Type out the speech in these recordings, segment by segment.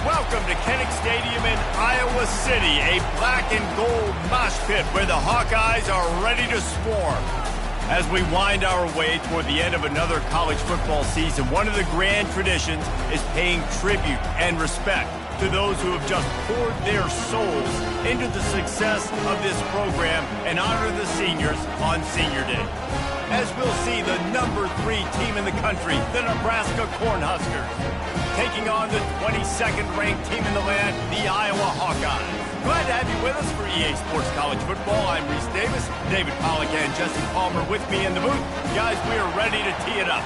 Welcome to Kinnick Stadium in Iowa City, a black and gold mosh pit where the Hawkeyes are ready to swarm. As we wind our way toward the end of another college football season, one of the grand traditions is paying tribute and respect to those who have just poured their souls into the success of this program and honor the seniors on Senior Day. As we'll see the number 3 team in the country, the Nebraska Cornhuskers, taking on the 22nd ranked team in the land, the Iowa Hawkeyes. Glad to have you with us for EA Sports College Football. I'm Reese Davis, David Pollack and Jesse Palmer with me in the booth. Guys, we are ready to tee it up.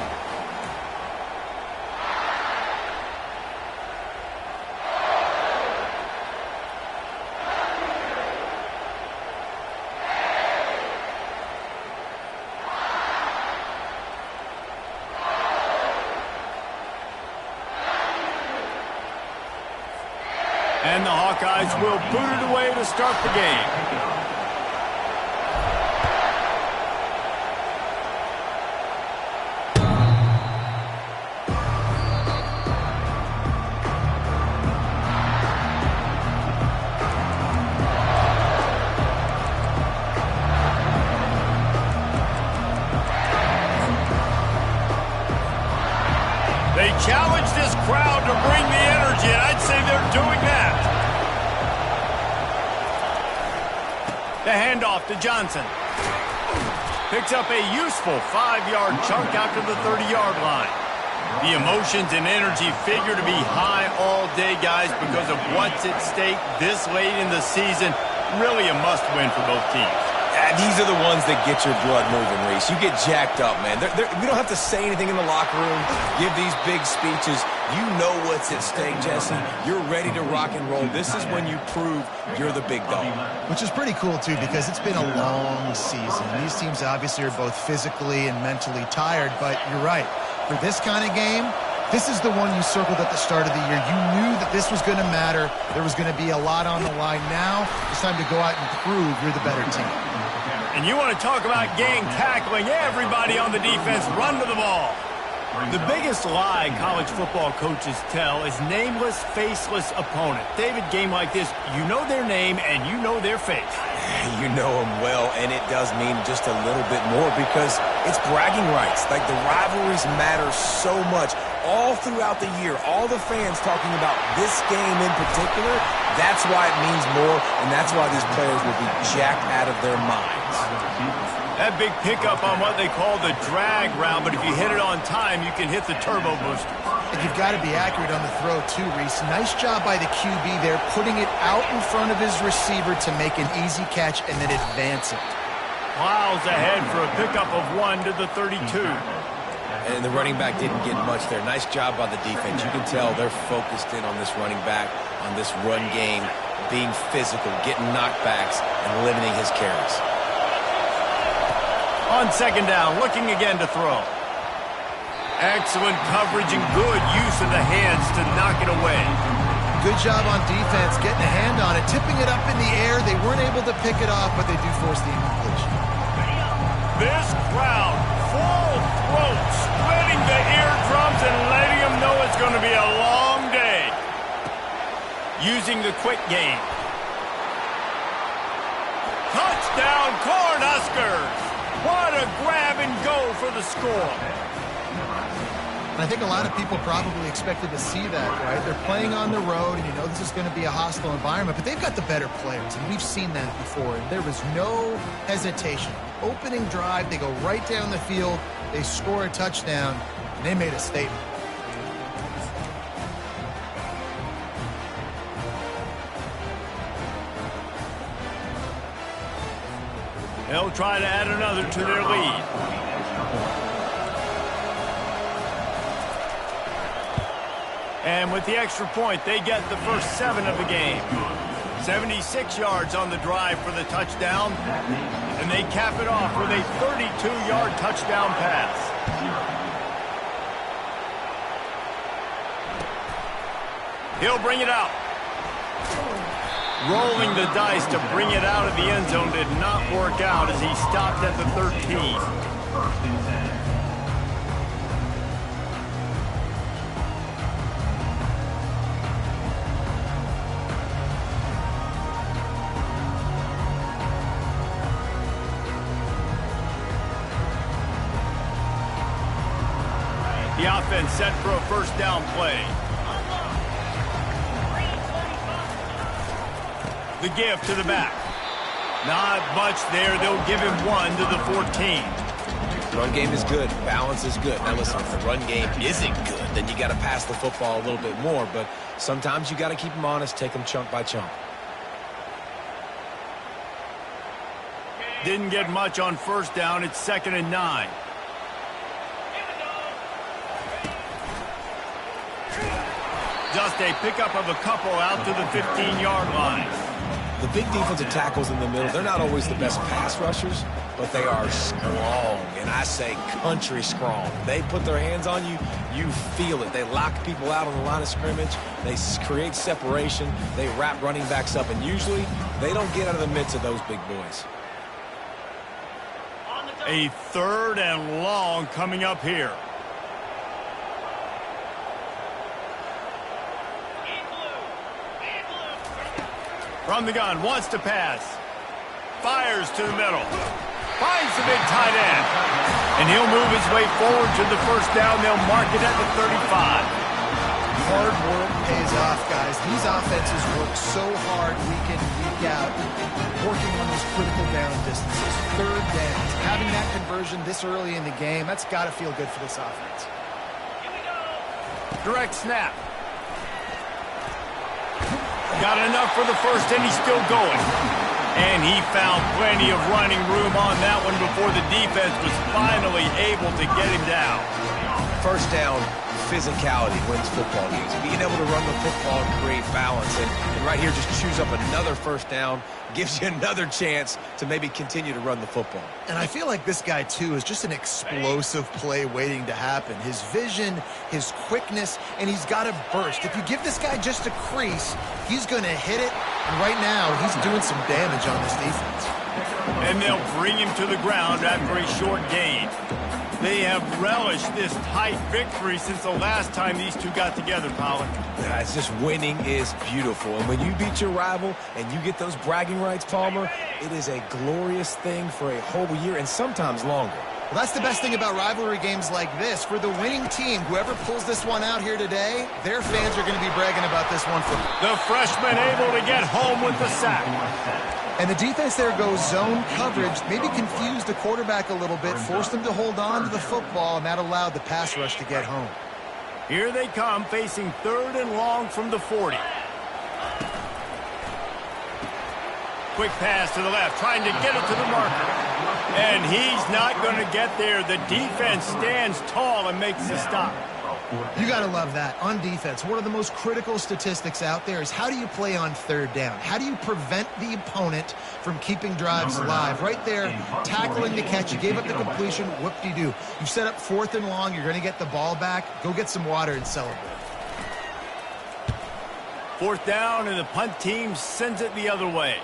And the Hawkeyes will boot it away to start the game. They challenge this crowd to bring the energy, and I'd say they're doing that. The handoff to Johnson. Picks up a useful 5-yard chunk out to the 30-yard line. The emotions and energy figure to be high all day, guys, because of what's at stake this late in the season. Really a must-win for both teams. These are the ones that get your blood moving, Reese. You get jacked up, man. We don't have to say anything in the locker room, give these big speeches. You know what's at stake, Jesse. You're ready to rock and roll. This is when you prove you're the big dog. Which is pretty cool, too, because it's been a long season. These teams obviously are both physically and mentally tired, but you're right. For this kind of game, this is the one you circled at the start of the year. You knew that this was going to matter. There was going to be a lot on the line. Now it's time to go out and prove you're the better team. And you want to talk about gang tackling, everybody on the defense run to the ball. The biggest lie college football coaches tell is nameless, faceless opponent. David, game like this, you know their name and you know their face. You know them well, and it does mean just a little bit more because it's bragging rights. Like, the rivalries matter so much all throughout the year. All the fans talking about this game in particular, that's why it means more, and that's why these players will be jacked out of their minds. That big pickup on what they call the drag route, but if you hit it on time, you can hit the turbo booster. And you've got to be accurate on the throw, too, Reese. Nice job by the QB there, putting it out in front of his receiver to make an easy catch and then advance it. Miles ahead for a pickup of 1 to the 32. And the running back didn't get much there. Nice job by the defense. You can tell they're focused in on this running back, on this run game, being physical, getting knockbacks, and limiting his carries. On second down, looking again to throw. Excellent coverage and good use of the hands to knock it away. Good job on defense, getting a hand on it, tipping it up in the air. They weren't able to pick it off, but they do force the incompletion. This crowd, full throat, splitting the eardrums and letting them know it's going to be a long day. Using the quick game. Touchdown, Cornhuskers! What a grab and go for the score. And I think a lot of people probably expected to see that, right? They're playing on the road, and you know this is going to be a hostile environment, but they've got the better players, and we've seen that before. And there was no hesitation. Opening drive, they go right down the field, they score a touchdown, and they made a statement. They'll try to add another to their lead. And with the extra point, they get the first 7 of the game. 76 yards on the drive for the touchdown. And they cap it off with a 32-yard touchdown pass. He'll bring it out. Rolling the dice to bring it out of the end zone did not work out as he stopped at the 13. The offense set for a first down play. The give to the back. Not much there. They'll give him 1 to the 14. Run game is good. Balance is good. Now listen, if the run game isn't good, then you got to pass the football a little bit more. But sometimes you got to keep them honest, take them chunk by chunk. Didn't get much on first down. It's 2nd and 9. Just a pickup of a couple out to the 15-yard line. The big defensive tackles in the middle, they're not always the best pass rushers, but they are strong, and I say country strong. They put their hands on you, you feel it. They lock people out on the line of scrimmage. They create separation. They wrap running backs up, and usually they don't get out of the midst of those big boys. A 3rd and long coming up here. From the gun, wants to pass. Fires to the middle. Finds the big tight end. And he'll move his way forward to the first down. They'll mark it at the 35. Hard work pays off, guys. These offenses work so hard week in and week out, working on those critical down distances, 3rd downs. Having that conversion this early in the game, that's got to feel good for this offense. Direct snap. Got enough for the first, and he's still going. And he found plenty of running room on that one before the defense was finally able to get him down. First down, physicality wins football games. Being able to run the football and create balance. And right here, just choose up another first down, gives you another chance to maybe continue to run the football. And I feel like this guy, too, is just an explosive play waiting to happen. His vision, his quickness, and he's got a burst. If you give this guy just a crease, he's going to hit it. And right now, he's doing some damage on this defense. And they'll bring him to the ground after a short gain. They have relished this tight victory since the last time these two got together, Pollard. Yeah, it's just winning is beautiful. And when you beat your rival and you get those bragging rights, Palmer, it is a glorious thing for a whole year and sometimes longer. Well, that's the best thing about rivalry games like this. For the winning team, whoever pulls this one out here today, their fans are going to be bragging about this one for the freshman able to get home with the sack. And the defense there goes zone coverage, maybe confused the quarterback a little bit, forced him to hold on to the football, and that allowed the pass rush to get home. Here they come, facing 3rd and long from the 40. Quick pass to the left, trying to get it to the marker. And he's not going to get there. The defense stands tall and makes the stop. You got to love that. On defense, one of the most critical statistics out there is how do you play on 3rd down? How do you prevent the opponent from keeping drives alive? Right there, tackling the catch. You gave up the completion. Whoop-de-doo. You set up 4th and long. You're going to get the ball back. Go get some water and celebrate. 4th down, and the punt team sends it the other way.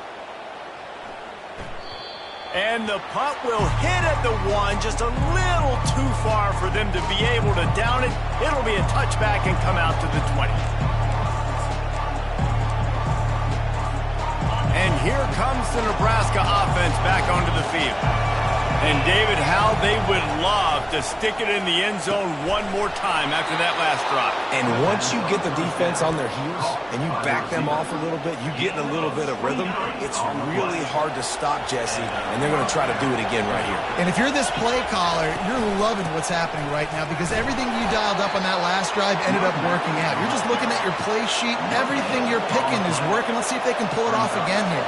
And the punt will hit at the 1, just a little too far for them to be able to down it. It'll be a touchback and come out to the 20. And here comes the Nebraska offense back onto the field. And David, how they would love to stick it in the end zone one more time after that last drive. And once you get the defense on their heels and you back them off a little bit, you get in a little bit of rhythm, it's really hard to stop, Jesse, and they're going to try to do it again right here. And if you're this play caller, you're loving what's happening right now because everything you dialed up on that last drive ended up working out. You're just looking at your play sheet. Everything you're picking is working. Let's see if they can pull it off again here.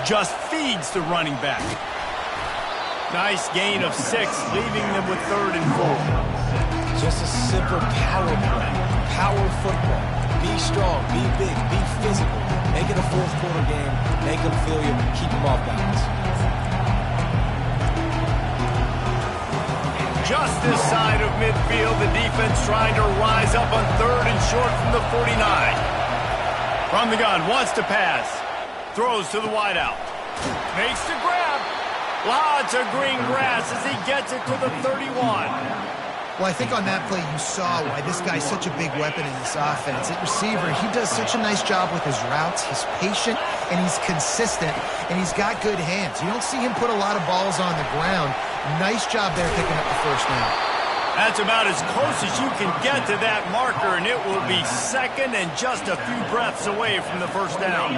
Just feeds the running back. Nice gain of 6, leaving them with 3rd and 4. Just a simple power play. Power football. Be strong, be big, be physical. Make it a 4th quarter game. Make them feel you, keep them off balance. Just this side of midfield, the defense trying to rise up on 3rd and short from the 49. From the gun, wants to pass. Throws to the wideout. Makes the grab. Lots of green grass as he gets it to the 31. Well, I think on that play you saw why this guy's such a big weapon in this offense. At receiver, he does such a nice job with his routes. He's patient, and he's consistent, and he's got good hands. You don't see him put a lot of balls on the ground. Nice job there picking up the first down. That's about as close as you can get to that marker, and it will be second and just a few breaths away from the first down.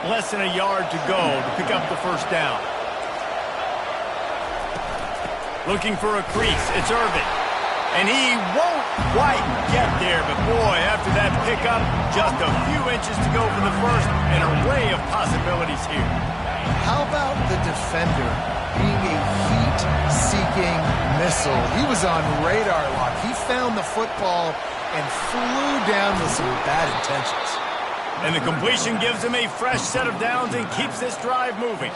Less than a yard to go to pick up the first down. Looking for a crease. It's Irvin. And he won't quite get there, but boy, after that pickup, just a few inches to go for the first, an array of possibilities here. How about the defender being a heat-seeking missile? He was on radar lock. He found the football and flew down with some bad intentions. And the completion gives him a fresh set of downs and keeps this drive moving.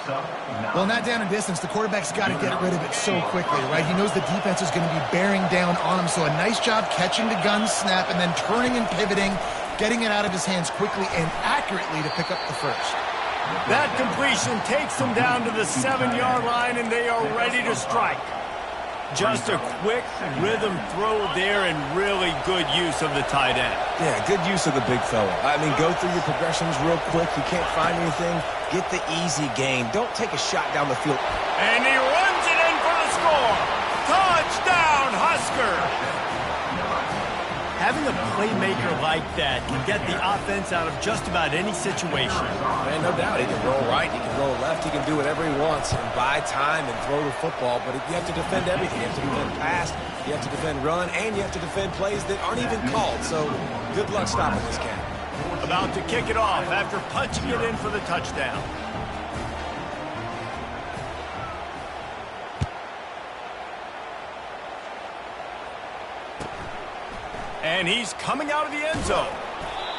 Well, not down in distance. The quarterback's got to get rid of it so quickly, right? He knows the defense is going to be bearing down on him, so a nice job catching the gun snap and then turning and pivoting, getting it out of his hands quickly and accurately to pick up the first. That completion takes them down to the 7-yard line, and they are ready to strike. Just a quick rhythm throw there and really good use of the tight end. Yeah, good use of the big fella. I mean, go through your progressions real quick. You can't find anything. Get the easy gain. Don't take a shot down the field. And he runs it in for the score. Touchdown, Husker! Having a playmaker like that can get the offense out of just about any situation. Man, no doubt. He can roll right, he can roll left, he can do whatever he wants and buy time and throw the football. But you have to defend everything. You have to defend pass, you have to defend run, and you have to defend plays that aren't even called. So good luck stopping this cat. About to kick it off after punching it in for the touchdown. And he's coming out of the end zone.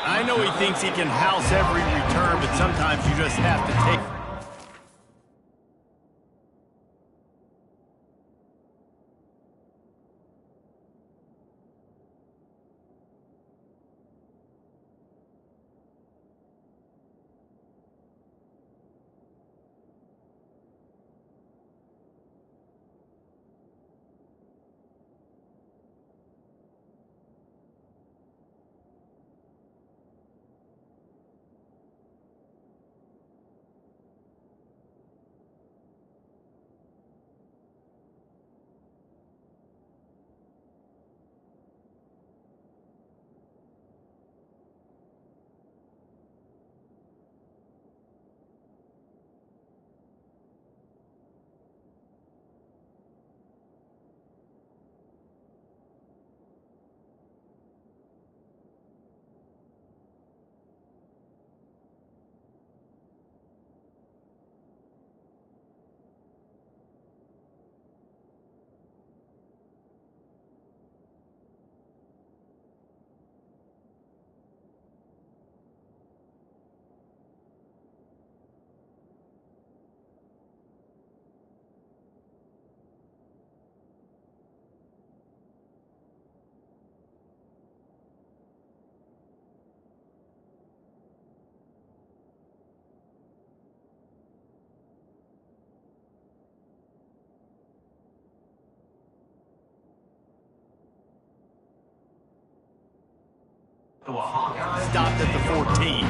I know he thinks he can house every return, but sometimes you just have to take... Stopped at the 14.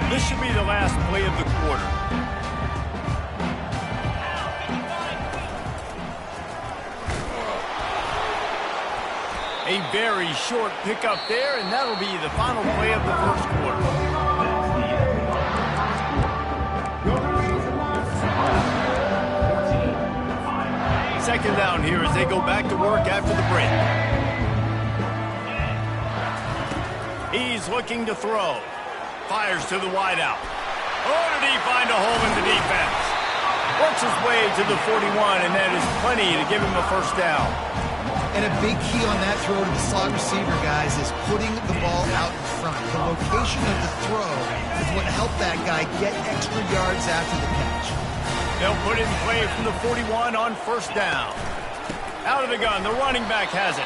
This should be the last play of the quarter. A very short pickup there, and that'll be the final play of the first quarter. Second down here as they go back to work after the break. He's looking to throw. Fires to the wideout. Oh, did he find a hole in the defense? Works his way to the 41, and that is plenty to give him a first down. And a big key on that throw to the slot receiver, guys, is putting the ball out in front. The location of the throw is what helped that guy get extra yards after the catch. They'll put it in play from the 41 on first down. Out of the gun, the running back has it.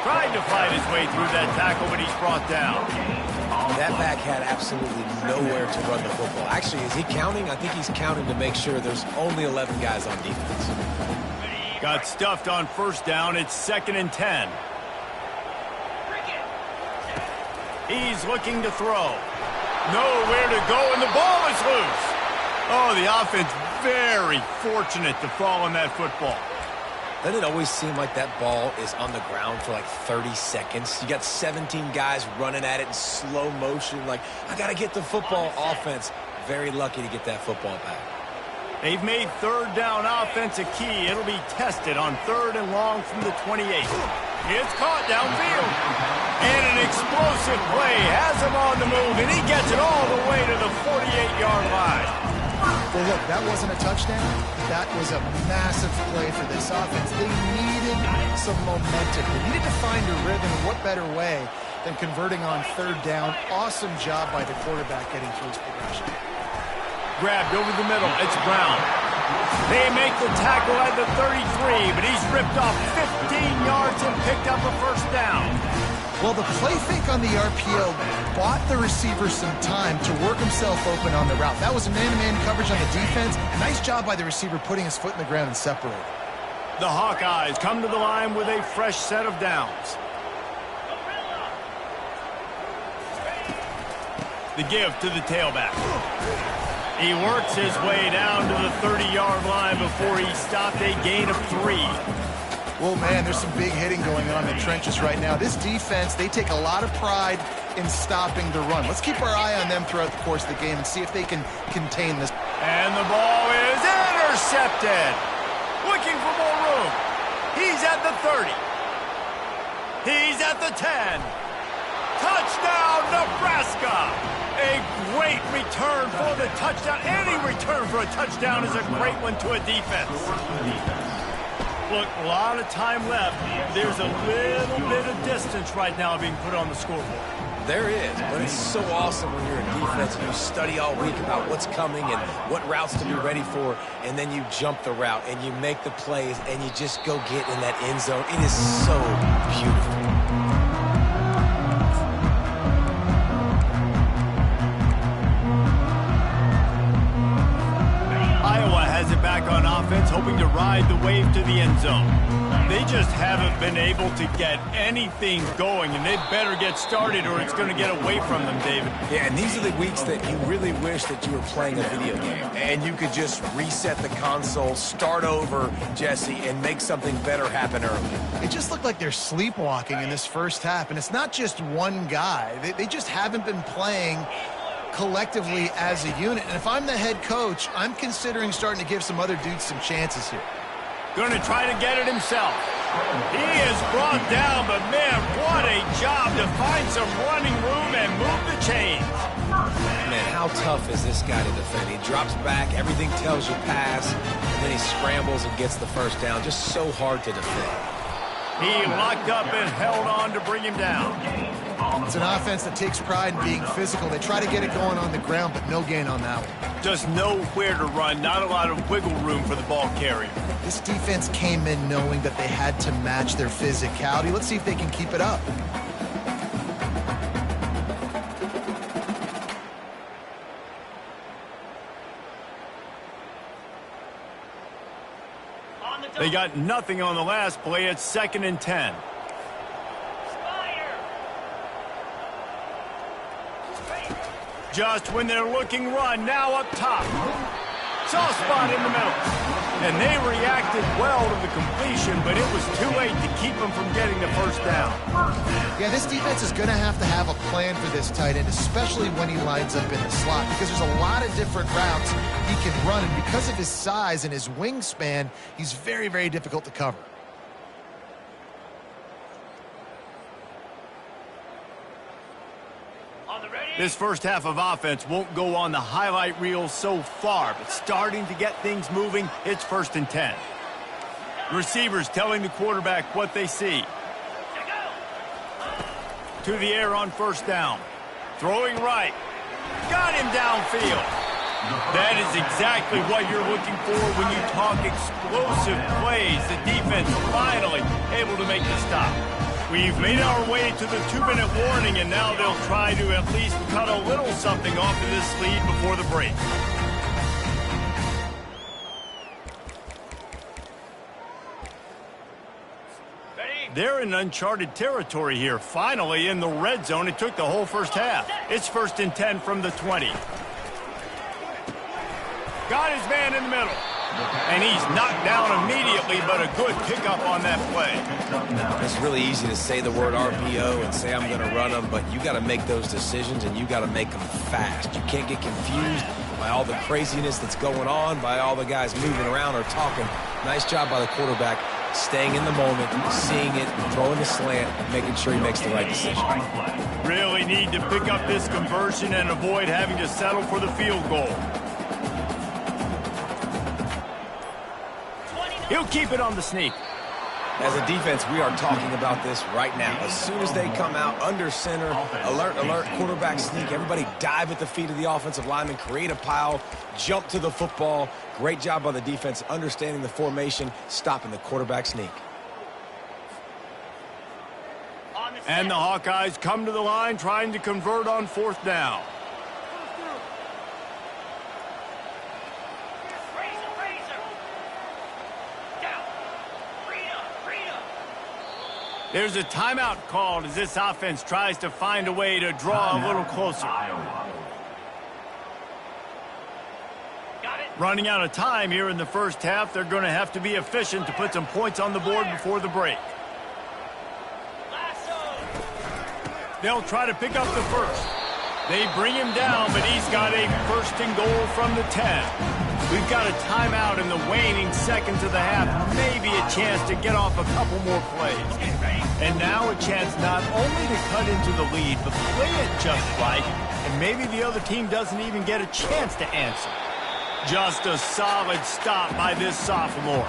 Tried to fight his way through that tackle, but he's brought down. That back had absolutely nowhere to run the football. Actually, is he counting? I think he's counting to make sure there's only 11 guys on defense. Got stuffed on first down. It's 2nd and 10. He's looking to throw. Nowhere to go, and the ball is loose. Oh, the offense very fortunate to fall on that football. Doesn't it always seem like that ball is on the ground for like 30 seconds? You got 17 guys running at it in slow motion. Like, I got to get the football. Offense, very lucky to get that football back. They've made third down offense a key. It'll be tested on 3rd and long from the 28. It's caught downfield. And an explosive play has him on the move, and he gets it all the way to the 48-yard line. Well, look, that wasn't a touchdown. That was a massive play for this offense. They needed some momentum. They needed to find a rhythm, and what better way than converting on 3rd down. Awesome job by the quarterback getting through his progression. Grabbed over the middle. It's Brown. They make the tackle at the 33, but he's ripped off 15 yards and picked up a first down. Well, the play fake on the RPO bought the receiver some time to work himself open on the route. That was a man-to-man coverage on the defense. Nice job by the receiver putting his foot in the ground and separating. The Hawkeyes come to the line with a fresh set of downs. The give to the tailback. He works his way down to the 30-yard line before he stopped a gain of 3. Well, man, there's some big hitting going on in the trenches right now. This defense, they take a lot of pride in stopping the run. Let's keep our eye on them throughout the course of the game and see if they can contain this. And the ball is intercepted. Looking for more room. He's at the 30. He's at the 10. Touchdown, Nebraska. A great return for the touchdown. Any return for a touchdown is a great one to a defense. Look, a lot of time left. There's a little bit of distance right now being put on the scoreboard. There is, but it's so awesome when you're in defense and you study all week about what's coming and what routes to be ready for, and then you jump the route and you make the plays and you just go get in that end zone. It is so beautiful. Back on offense, hoping to ride the wave to the end zone. They just haven't been able to get anything going, and they better get started or it's going to get away from them, David. Yeah, and these are the weeks that you really wish that you were playing a video game and you could just reset the console, start over, Jesse, and make something better happen early. It just looked like they're sleepwalking in this first half, and it's not just one guy. They just haven't been playing collectively as a unit. And if I'm the head coach, I'm considering starting to give some other dudes some chances here. Going to try to get it himself. He is brought down, but man, what a job to find some running room and move the chains. Man, how tough is this guy to defend? He drops back, everything tells you pass, and then he scrambles and gets the first down. Just so hard to defend. He locked up and held on to bring him down. It's an offense that takes pride in being physical. They try to get it going on the ground, but no gain on that one. Just nowhere to run, not a lot of wiggle room for the ball carrier. This defense came in knowing that they had to match their physicality. Let's see if they can keep it up. They got nothing on the last play. It's 2nd and 10. Just when they're looking run, now up top. Soft spot in the middle. And they reacted well to the completion, but it was too late to keep them from getting the first down. Yeah, this defense is going to have a plan for this tight end, especially when he lines up in the slot, because there's a lot of different routes he can run, and because of his size and his wingspan, he's very, very difficult to cover. This first half of offense won't go on the highlight reel so far, but starting to get things moving, it's 1st and 10. Receivers telling the quarterback what they see. To the air on first down. Throwing right. Got him downfield. That is exactly what you're looking for when you talk explosive plays. The defense finally able to make the stop. We've made our way to the 2-minute warning, and now they'll try to at least cut a little something off of this lead before the break. They're in uncharted territory here. Finally in the red zone. It took the whole first half. It's 1st and 10 from the 20. Got his man in the middle. And he's knocked down immediately, but a good pickup on that play. It's really easy to say the word RPO and say I'm going to run them, but you got to make those decisions, and you got to make them fast. You can't get confused by all the craziness that's going on, by all the guys moving around or talking. Nice job by the quarterback, staying in the moment, seeing it, throwing the slant, making sure he makes the right decision. Really need to pick up this conversion and avoid having to settle for the field goal. He'll keep it on the sneak. As a defense, we are talking about this right now. As soon as they come out under center, alert, alert, quarterback sneak, everybody dive at the feet of the offensive lineman, create a pile, jump to the football. Great job by the defense, understanding the formation, stopping the quarterback sneak. And the Hawkeyes come to the line trying to convert on 4th down. There's a timeout called as this offense tries to find a way to draw a little closer. Running out of time here in the first half, they're going to have to be efficient to put some points on the board before the break. They'll try to pick up the first. They bring him down, but he's got a 1st and goal from the 10. We've got a timeout in the waning seconds of the half. Maybe a chance to get off a couple more plays. And now a chance not only to cut into the lead, but play it just right. And maybe the other team doesn't even get a chance to answer. Just a solid stop by this sophomore.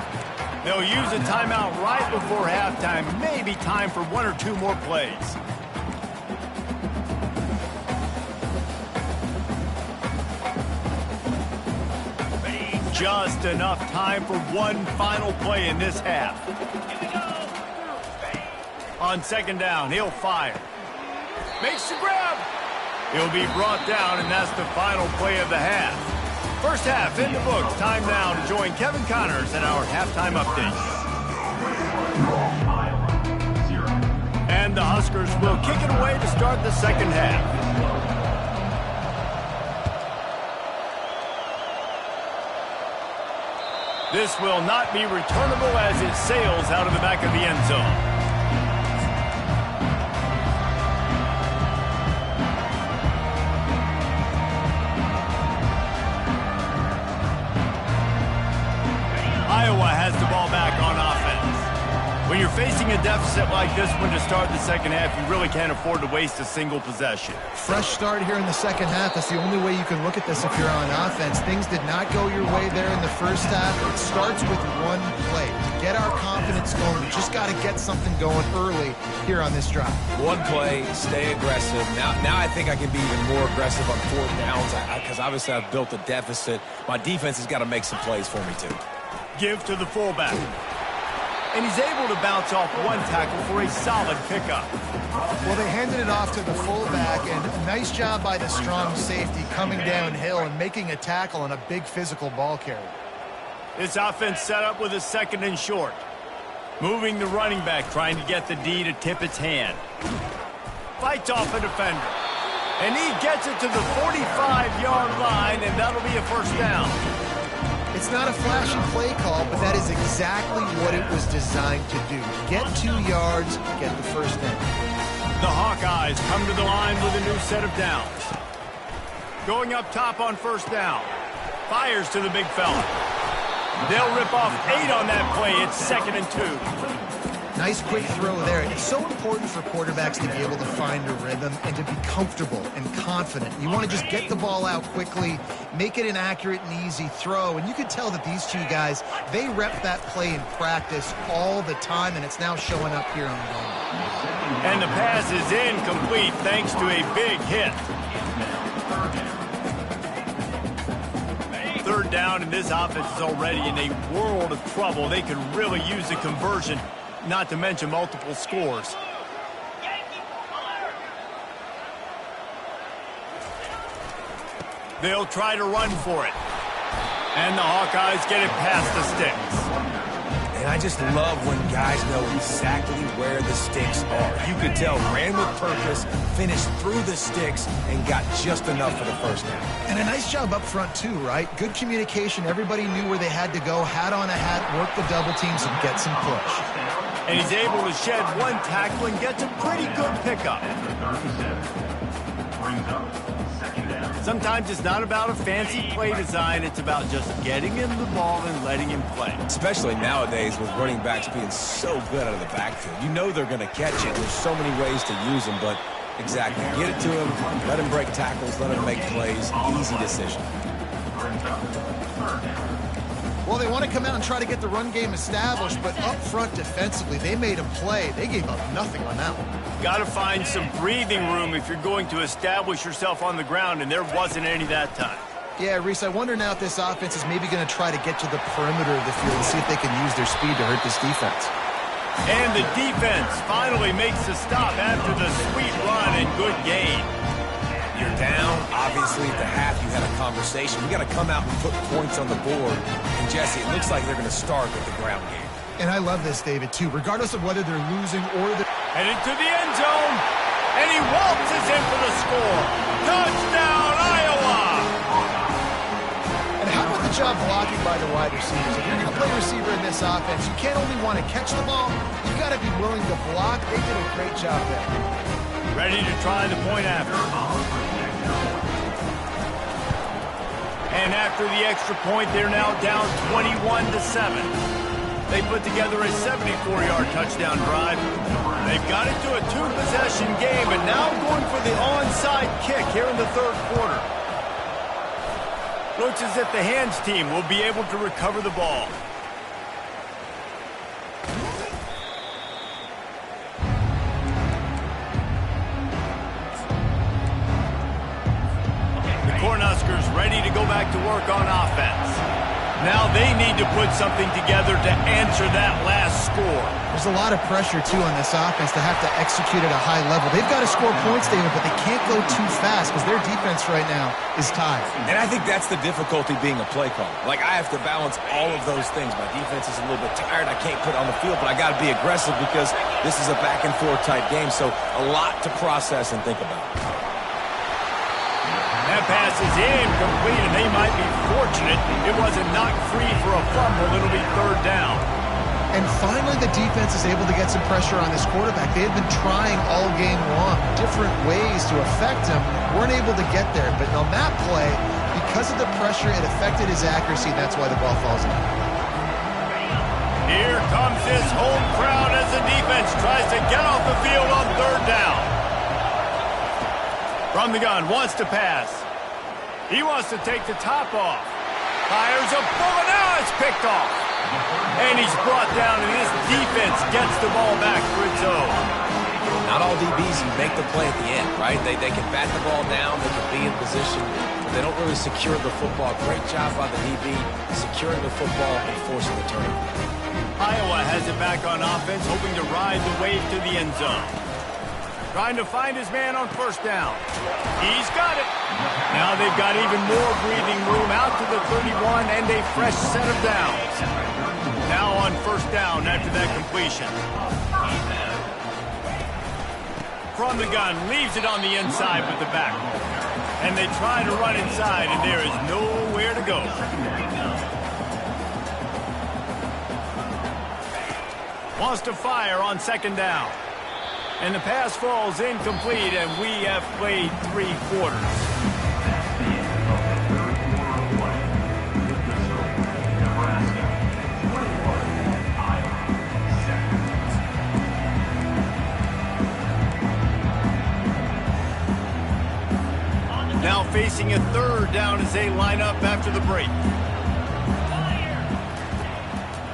They'll use a timeout right before halftime. Maybe time for 1 or 2 more plays. Just enough time for one final play in this half. On 2nd down, he'll fire. Makes the grab. He'll be brought down, and that's the final play of the half. First half in the books. Time now to join Kevin Connors in our halftime update. And the Huskers will kick it away to start the second half. This will not be returnable as it sails out of the back of the end zone. Iowa has the ball back on offense. When you're facing a deficit like this one to start the second half, you really can't afford to waste a single possession. Fresh start here in the second half. That's the only way you can look at this if you're on offense. Things did not go your way there in the first half. It starts with one play. To get our confidence going, we just got to get something going early here on this drive. One play, stay aggressive. Now I think I can be even more aggressive on 4th downs because obviously I've built a deficit. My defense has got to make some plays for me too. Give to the fullback. And he's able to bounce off one tackle for a solid pickup. Well, they handed it off to the fullback, and nice job by the strong safety coming downhill and making a tackle on a big physical ball carrier. This offense set up with a 2nd and short. Moving the running back, trying to get the D to tip its hand. Fights off a defender. And he gets it to the 45-yard line, and that'll be a 1st down. It's not a flashy play call, but that is exactly what it was designed to do. Get 2 yards, get the 1st down. The Hawkeyes come to the line with a new set of downs. Going up top on 1st down. Fires to the big fella. They'll rip off 8 on that play. It's 2nd and 2. Nice quick throw there. It's so important for quarterbacks to be able to find a rhythm and to be comfortable and confident. You want to just get the ball out quickly, make it an accurate and easy throw. And you can tell that these two guys, they rep that play in practice all the time, and it's now showing up here on the game. And the pass is incomplete thanks to a big hit. 3rd down, and this offense is already in a world of trouble. They could really use a conversion, not to mention multiple scores. They'll try to run for it. And the Hawkeyes get it past the sticks. And I just love when guys know exactly where the sticks are. You could tell ran with purpose, finished through the sticks, and got just enough for the first down. And a nice job up front, too, right? Good communication. Everybody knew where they had to go. Hat on a hat, work the double teams, and get some push. And he's able to shed one tackle and gets a pretty good pickup. Sometimes it's not about a fancy play design. It's about just getting him the ball and letting him play. Especially nowadays with running backs being so good out of the backfield. You know they're going to catch it. There's so many ways to use them, but exactly. Get it to him, let him break tackles, let him make plays. Easy decision. Well, they want to come out and try to get the run game established, but up front defensively, they made them play. They gave up nothing on that one. Got to find some breathing room if you're going to establish yourself on the ground, and there wasn't any that time. Yeah, Reese, I wonder now if this offense is maybe going to try to get to the perimeter of the field and see if they can use their speed to hurt this defense. And the defense finally makes the stop after the sweet run and good gain. You're down. Obviously, at the half, you had a conversation. We got to come out and put points on the board. And, Jesse, it looks like they're going to start with the ground game. And I love this, David, too. Regardless of whether they're losing or they're... Headed to the end zone. And he waltzes in for the score. Touchdown, Iowa! And how about the job blocking by the wide receivers? If you're going to play receiver in this offense, you can't only want to catch the ball, you've got to be willing to block. They did a great job there. Ready to try the point after. And after the extra point, they're now down 21-7. They put together a 74-yard touchdown drive. They've got it to a two-possession game, and now going for the onside kick here in the third quarter. Looks as if the hands team will be able to recover the ball. Cornhuskers ready to go back to work on offense. Now they need to put something together to answer that last score. There's a lot of pressure, too, on this offense to have to execute at a high level. They've got to score points, David, but they can't go too fast because their defense right now is tied. And I think that's the difficulty being a play caller. Like, I have to balance all of those things. My defense is a little bit tired. I can't put on the field, but I got to be aggressive because this is a back-and-forth type game, so a lot to process and think about. That pass is incomplete, and they might be fortunate it wasn't knocked free for a fumble. It'll be third down. And finally, the defense is able to get some pressure on this quarterback. They had been trying all game long, different ways to affect him, weren't able to get there. But on that play, because of the pressure, it affected his accuracy, and that's why the ball falls in. Here comes his home crowd as the defense tries to get off the field on third down. From the gun, wants to pass. He wants to take the top off. Fires a bullet, now it's picked off. And he's brought down, and his defense gets the ball back for its own. Not all DBs make the play at the end, right? They can bat the ball down, they can be in position, but they don't really secure the football. Great job by the DB, securing the football and forcing the turnover. Iowa has it back on offense, hoping to ride the wave to the end zone. Trying to find his man on first down. He's got it. Now they've got even more breathing room out to the 31 and a fresh set of downs. Now on first down after that completion. From the gun, leaves it on the inside with the back. And they try to run inside, and there is nowhere to go. Wants to fire on second down. And the pass falls incomplete, and we have played 3 quarters. Now facing a third down as they line up after the break.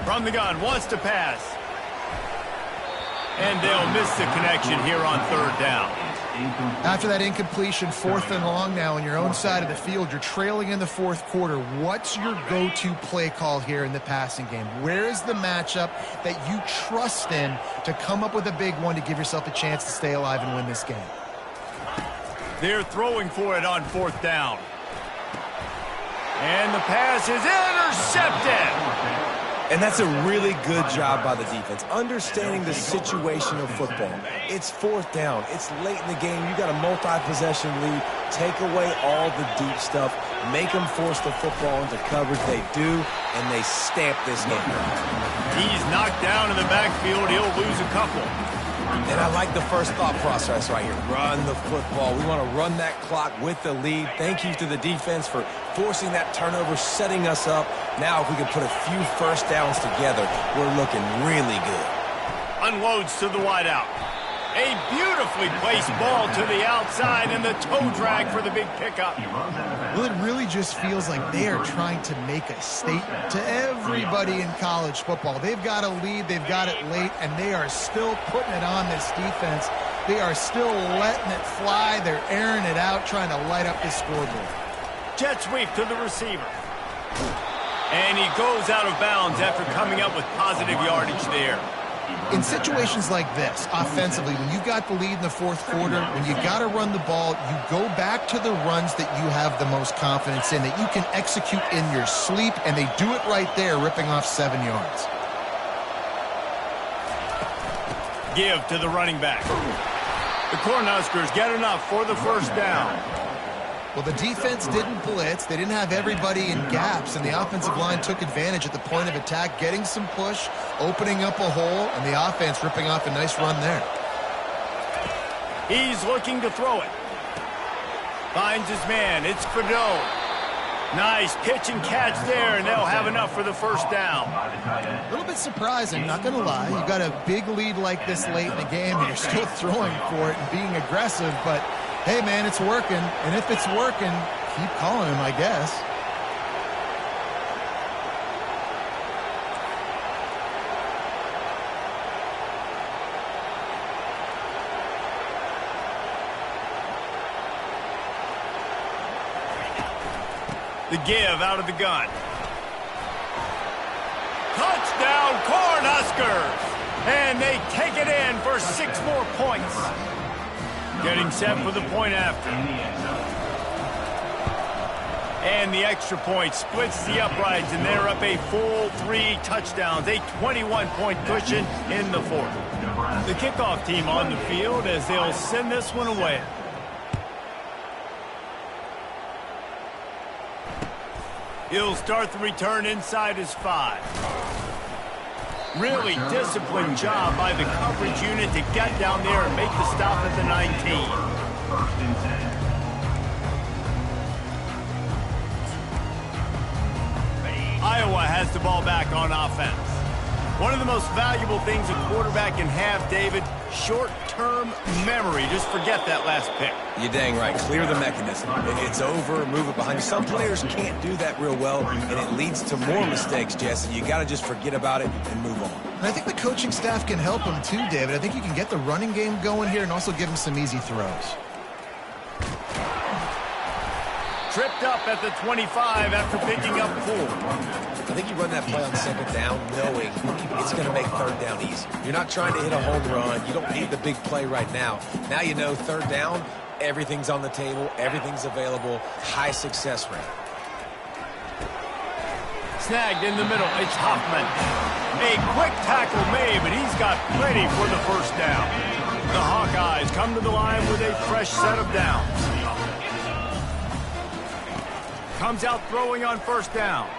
From the gun, wants to pass. And they'll miss the connection here on third down. After that incompletion, 4th and long now on your own side of the field, you're trailing in the 4th quarter. What's your go-to play call here in the passing game? Where is the matchup that you trust in to come up with a big one to give yourself a chance to stay alive and win this game? They're throwing for it on 4th down. And the pass is intercepted. And that's a really good job by the defense, understanding the situation of football. It's fourth down. It's late in the game. You got a multi-possession lead. Take away all the deep stuff. Make them force the football into coverage. They do, and they stamp this game. He's knocked down in the backfield. He'll lose a couple. And I like the first thought process right here. Run the football. We want to run that clock with the lead. Thank you to the defense for forcing that turnover, setting us up. Now if we can put a few first downs together, we're looking really good. Unloads to the wideout. A beautifully placed ball to the outside and the toe drag for the big pickup. Well, it really just feels like they are trying to make a statement to everybody in college football. They've got a lead, they've got it late, and they are still putting it on this defense. They are still letting it fly. They're airing it out, trying to light up the scoreboard. Jet sweep to the receiver. And he goes out of bounds after coming up with positive yardage there. In situations like this, offensively, when you've got the lead in the fourth quarter, when you got to run the ball, you go back to the runs that you have the most confidence in, that you can execute in your sleep, and they do it right there, ripping off 7 yards. Give to the running back. The Cornhuskers get enough for the first down. Well, the defense didn't blitz. They didn't have everybody in gaps, and the offensive line took advantage at the point of attack, getting some push, opening up a hole, and the offense ripping off a nice run there. He's looking to throw it. Finds his man. It's Fadeau. Nice pitch and catch there, and they'll have enough for the first down. A little bit surprising, not going to lie. You got a big lead like this late in the game, and you're still throwing for it and being aggressive, but hey, man, it's working. And if it's working, keep calling him, I guess. The give out of the gun. Touchdown, Cornhuskers! And they take it in for 6 more points. Getting set for the point after. And the extra point splits the uprights, and they're up a full 3 touchdowns, a 21-point cushion in the fourth. The kickoff team on the field as they'll send this one away. He'll start the return inside his 5. Really disciplined job by the coverage unit to get down there and make the stop at the 19. Iowa has the ball back on offense. One of the most valuable things a quarterback can have, David, short-term memory. Just forget that last pick. You're dang right. Clear the mechanism. It's over, move it behind you. Some players can't do that real well, and it leads to more mistakes, Jesse. You got to just forget about it and move on. And I think the coaching staff can help him too, David. I think you can get the running game going here and also give him some easy throws. Tripped up at the 25 after picking up 4. I think you run that play on second down knowing it's going to make third down easy. You're not trying to hit a home run. You don't need the big play right now. Now you know third down, everything's on the table, everything's available, high success rate. Snagged in the middle, it's Hoffman. A quick tackle made, but he's got plenty for the first down. The Hawkeyes come to the line with a fresh set of downs. Comes out throwing on first down.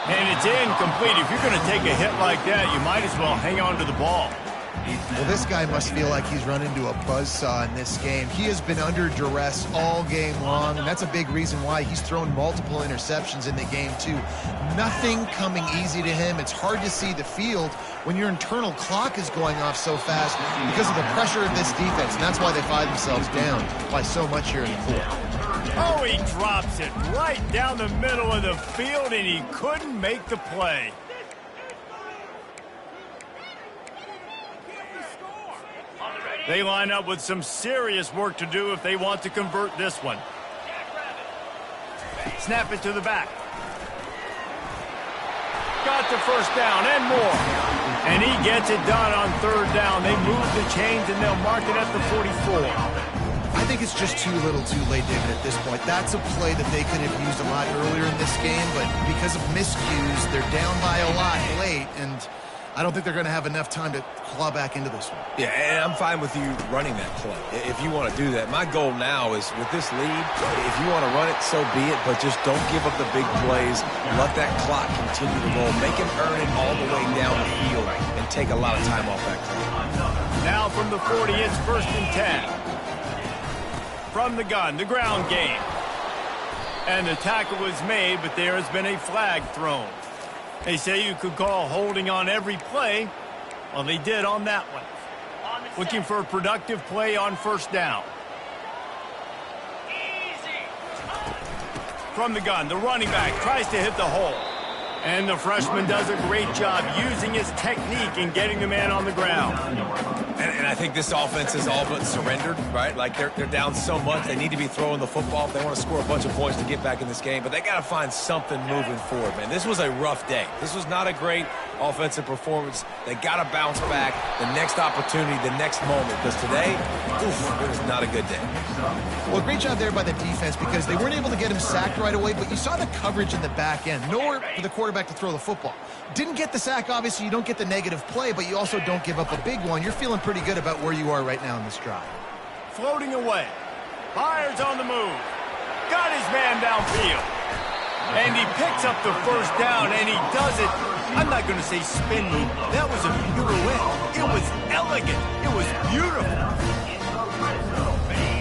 And it's incomplete. If you're going to take a hit like that, you might as well hang on to the ball. Well, this guy must feel like he's run into a buzzsaw in this game. He has been under duress all game long, and that's a big reason why he's thrown multiple interceptions in the game, too. Nothing coming easy to him. It's hard to see the field when your internal clock is going off so fast because of the pressure of this defense, and that's why they find themselves down by so much here in the fourth. Oh, he drops it right down the middle of the field, and he couldn't make the play. They line up with some serious work to do if they want to convert this one. Snap it to the back. Got the first down and more. And he gets it done on third down. They move the chains, and they'll mark it at the 44. I think think it's just too little too late, David, at this point. That's a play that they could have used a lot earlier in this game, but because of miscues, they're down by a lot late, and I don't think they're going to have enough time to claw back into this one. Yeah, and I'm fine with you running that play if you want to do that. My goal now is with this lead, if you want to run it, so be it, but just don't give up the big plays. Let that clock continue to roll. Make him earn it all the way down the field and take a lot of time off that clock. Now from the 40, it's 1st and 10. From the gun, the ground game. And the tackle was made, but there has been a flag thrown. They say you could call holding on every play. Well, they did on that one. Looking for a productive play on 1st down. From the gun, the running back tries to hit the hole. And the freshman does a great job using his technique and getting the man on the ground. And I think this offense is all but surrendered, right? Like they're down so much. They need to be throwing the football if they want to score a bunch of points to get back in this game. But they got to find something moving forward, man. This was a rough day. This was not a great offensive performance. They got to bounce back the next opportunity, the next moment. Because today, oof, it was not a good day. Well, great job there by the defense because they weren't able to get him sacked right away, but you saw the coverage in the back end. Nowhere for the quarterback to throw the football. Didn't get the sack, obviously. You don't get the negative play, but you also don't give up a big one. You're feeling pretty good about where you are right now in this drive. Floating away. Byers on the move. Got his man downfield. And he picks up the 1st down, and he does it. I'm not going to say spindly. That was a pirouette. It was elegant. It was beautiful.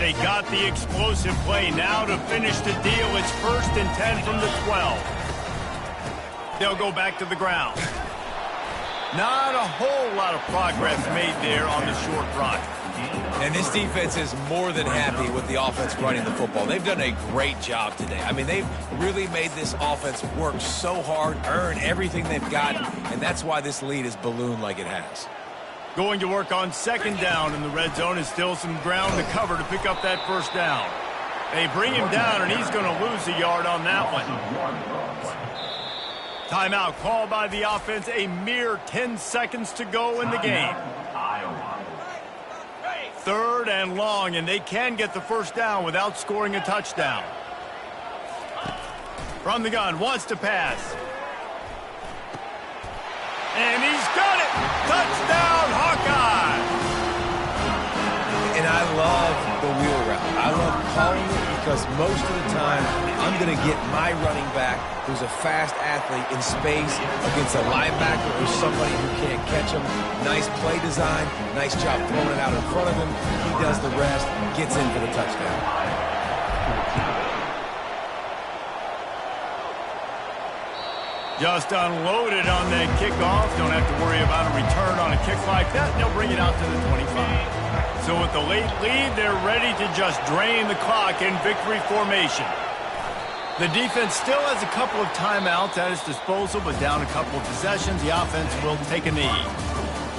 They got the explosive play. Now to finish the deal, it's 1st and 10 from the 12. They'll go back to the ground. Not a whole lot of progress made there on the short run. And this defense is more than happy with the offense running the football. They've done a great job today. I mean, they've really made this offense work so hard, earn everything they've got, and that's why this lead is ballooned like it has. Going to work on 2nd down in the red zone. Is still some ground to cover to pick up that 1st down. They bring him down, and he's going to lose a yard on that one. Timeout called by the offense. A mere 10 seconds to go in the game. 3rd and long, and they can get the 1st down without scoring a touchdown. From the gun, wants to pass. And he's got it! Touchdown, Hawkeye! And I love the wheel route. I love calling it because most of the time, I'm going to get my running back, who's a fast athlete, in space against a linebacker or somebody who can't catch him. Nice play design, nice job throwing it out in front of him. He does the rest, gets in for the touchdown. Just unloaded on that kickoff. Don't have to worry about a return on a kick like that. They'll bring it out to the 25. So with the late lead, they're ready to just drain the clock in victory formation. The defense still has a couple of timeouts at its disposal, but down a couple of possessions, the offense will take a knee.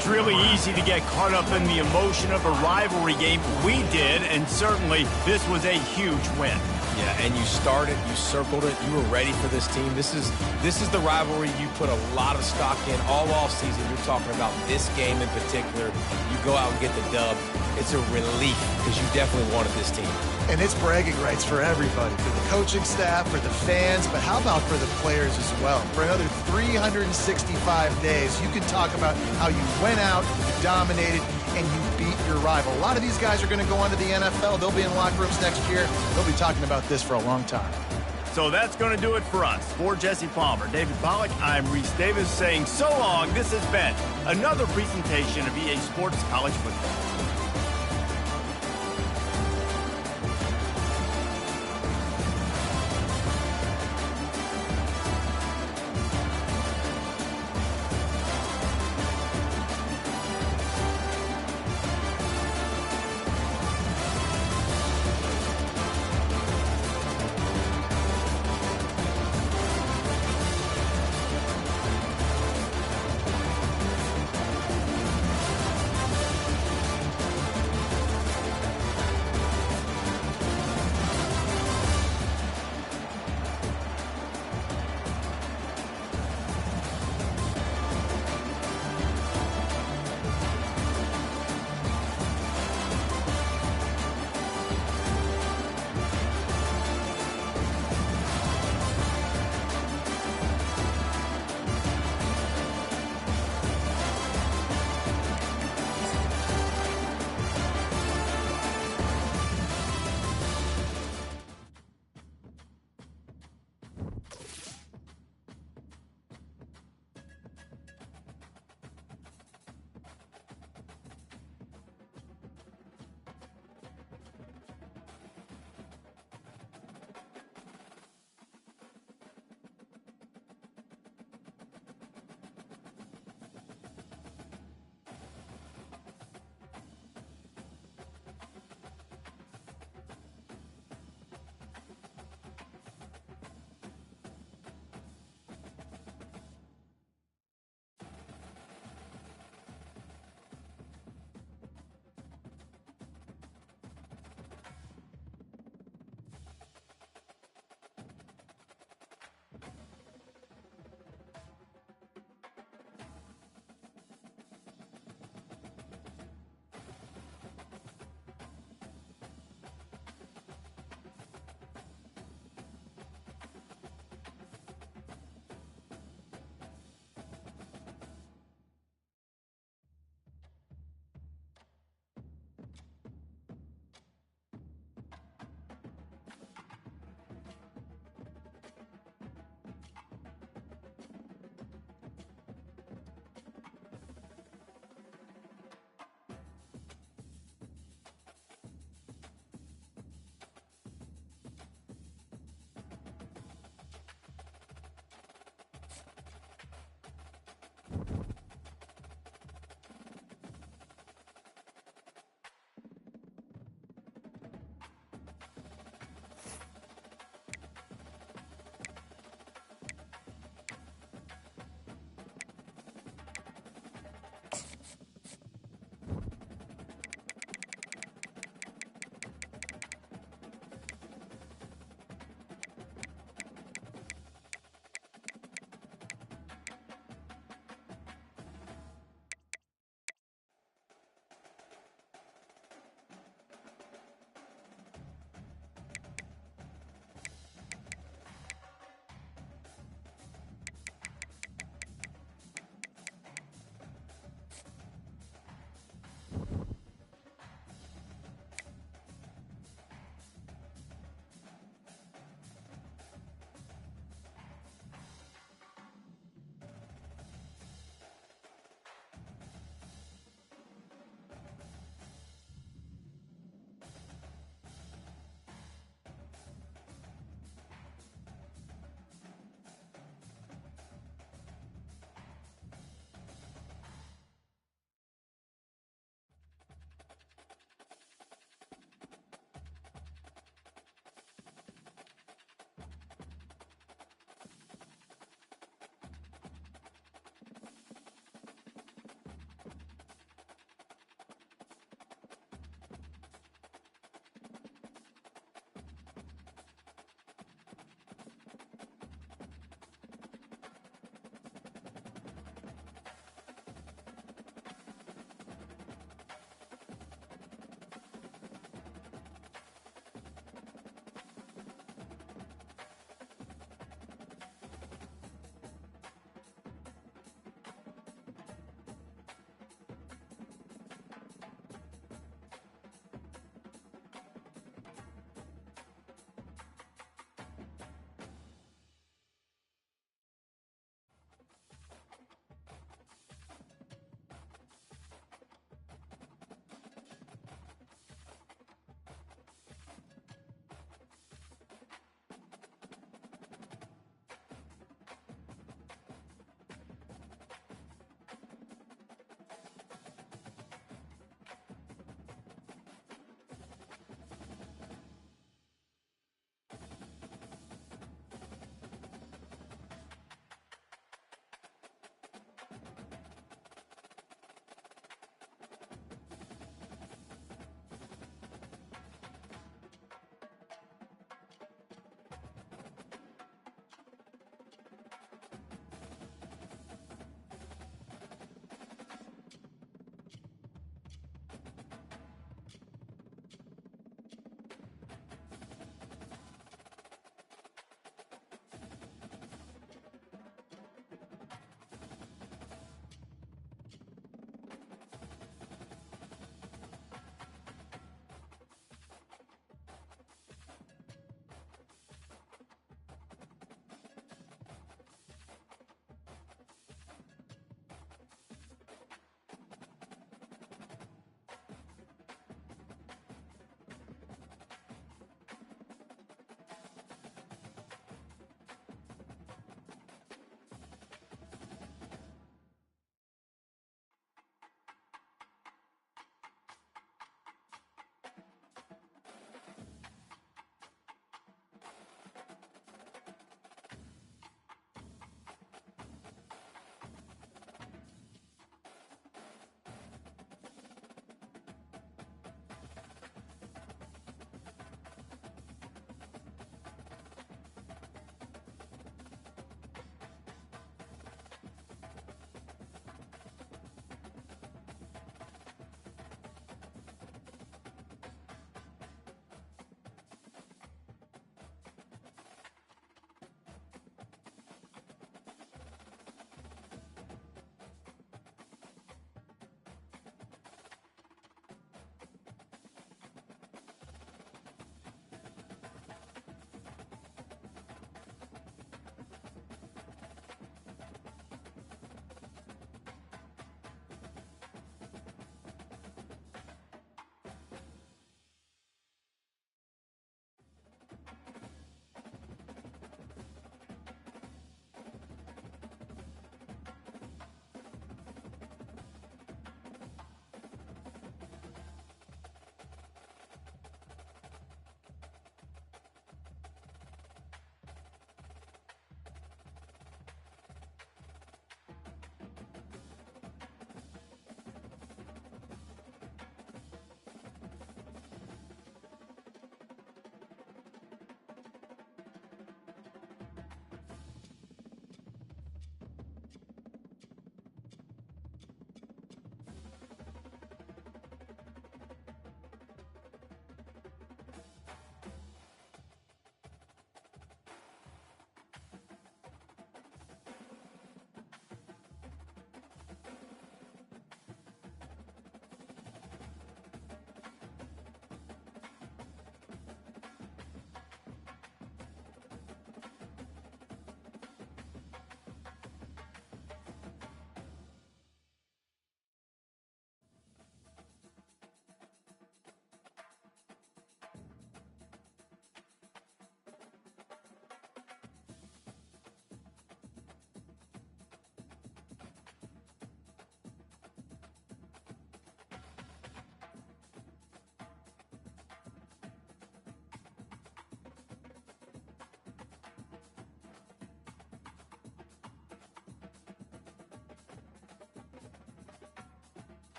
It's really easy to get caught up in the emotion of a rivalry game. We did, and certainly this was a huge win. Yeah, and you started, you circled it, you were ready for this team. This is the rivalry you put a lot of stock in all offseason. You're talking about this game in particular. You go out and get the dub. It's a relief because you definitely wanted this team. And it's bragging rights for everybody, for the coaching staff, for the fans, but how about for the players as well? For another 365 days, you can talk about how you went out, you dominated, and you beat your rival. A lot of these guys are going to go on to the NFL. They'll be in locker rooms next year. They'll be talking about this for a long time. So that's going to do it for us. For Jesse Palmer, David Pollack, I'm Reese Davis saying so long. This has been another presentation of EA Sports College Football.